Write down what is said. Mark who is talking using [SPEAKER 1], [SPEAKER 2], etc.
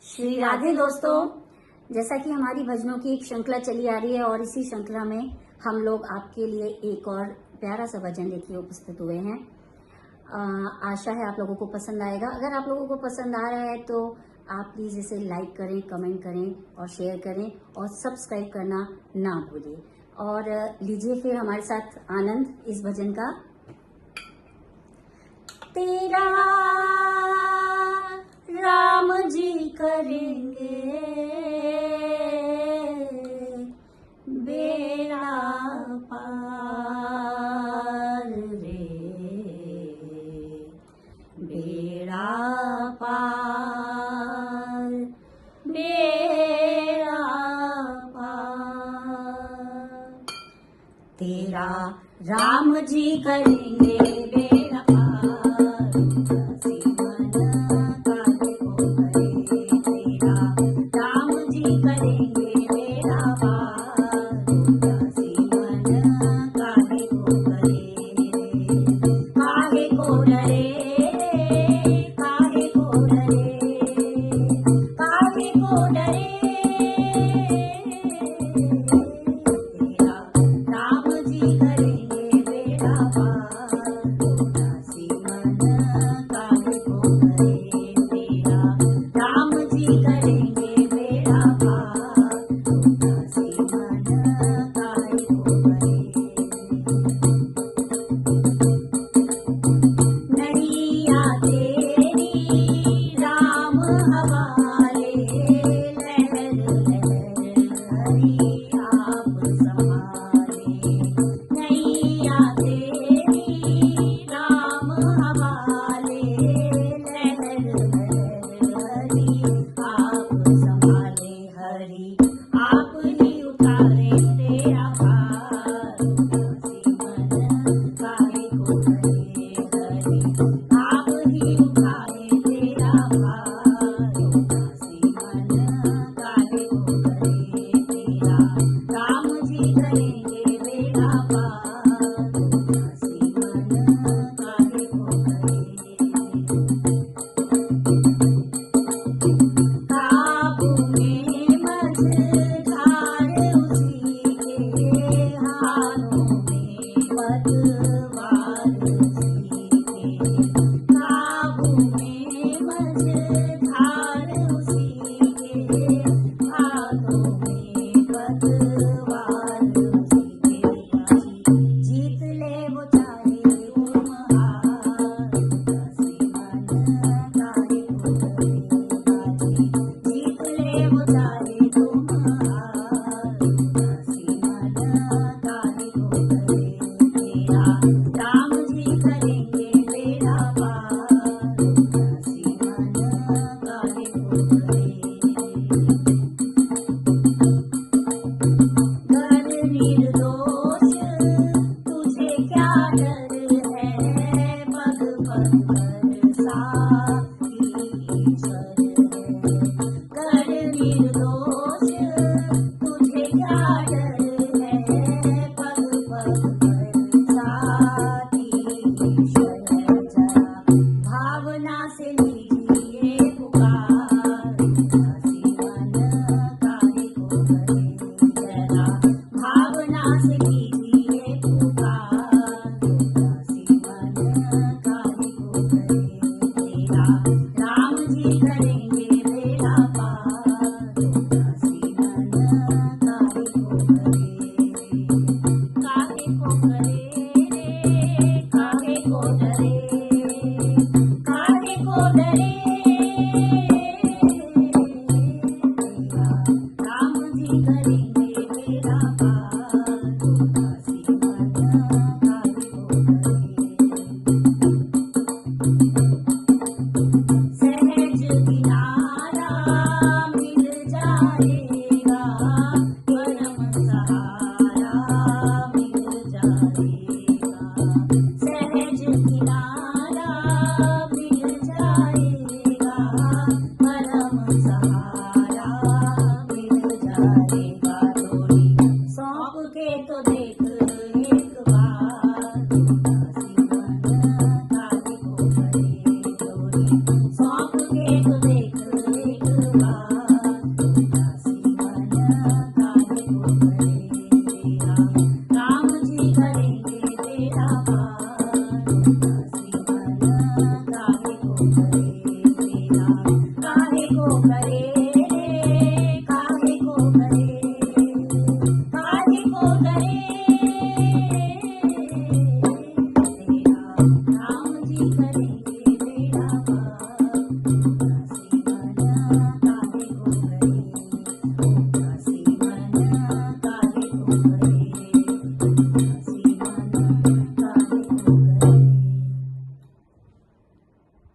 [SPEAKER 1] श्री राधे दोस्तों, जैसा कि हमारी भजनों की एक श्रृंखला चली आ रही है और इसी श्रृंखला में हम लोग आपके लिए एक और प्यारा सा भजन लेके उपस्थित हुए हैं। आशा है आप लोगों को पसंद आएगा। अगर आप लोगों को पसंद आ रहा है तो आप प्लीज इसे लाइक करें, कमेंट करें और शेयर करें और सब्सक्राइब करना ना भूलिए। और लीजिए फिर हमारे साथ आनंद इस भजन का। तेरा राम जी करेंगे बेड़ा पार रे, बेड़ा पार, बेड़ा पार। तेरा राम जी करेंगे बेड़ा पार, मन काहे को करे। तेरा राम जी करेंगे बेड़ा पार, मन काहे को करे। काहे को डरे, काहे को डरे, काहे को डरे। तेरा राम जी करेंगे बेड़ा पार, मन काहे को करे। तेरा राम जी करेंगे बेड़ा पार, मन काहे को करे। नैया तेरी राम हवाले, लहर लहर हरि आप संभाले। नैया तेरी राम हवाले, लहर लहर हरि आप संभाले। हरि आप ही उतारे तेरा भार, मन काहे को करे। हरि आप ही उठाए तेरा भार, मन काहे को करे। तेरा राम जी करेंगे बेड़ा पार, मन काहे को करे। काबू में मझधार उसी के, हाथों में पतवार उसी के। काबू में मझधार उसी के, हाथों में पतवार उसी के। जीत ले वो चाहे तुम हार, मन काहे को करे। जीत ले वो चाहे तुम हार, मन काहे को करे। तेरा राम जी करेंगे बेड़ा पार, मन काहे को करे। कर निर्दोष तुझे क्या डर है, पग पग कर साथी ईश्वर है। कर निर्दोष तुझे क्या डर है, पग पग कर साथी ईश्वर है। जरा भावना से लीजिए पुकार, मन काहे को करे। जरा भावना से लीजिए पुकार, मन काहे को करे। तेरा राम जी करेंगे
[SPEAKER 2] हो करे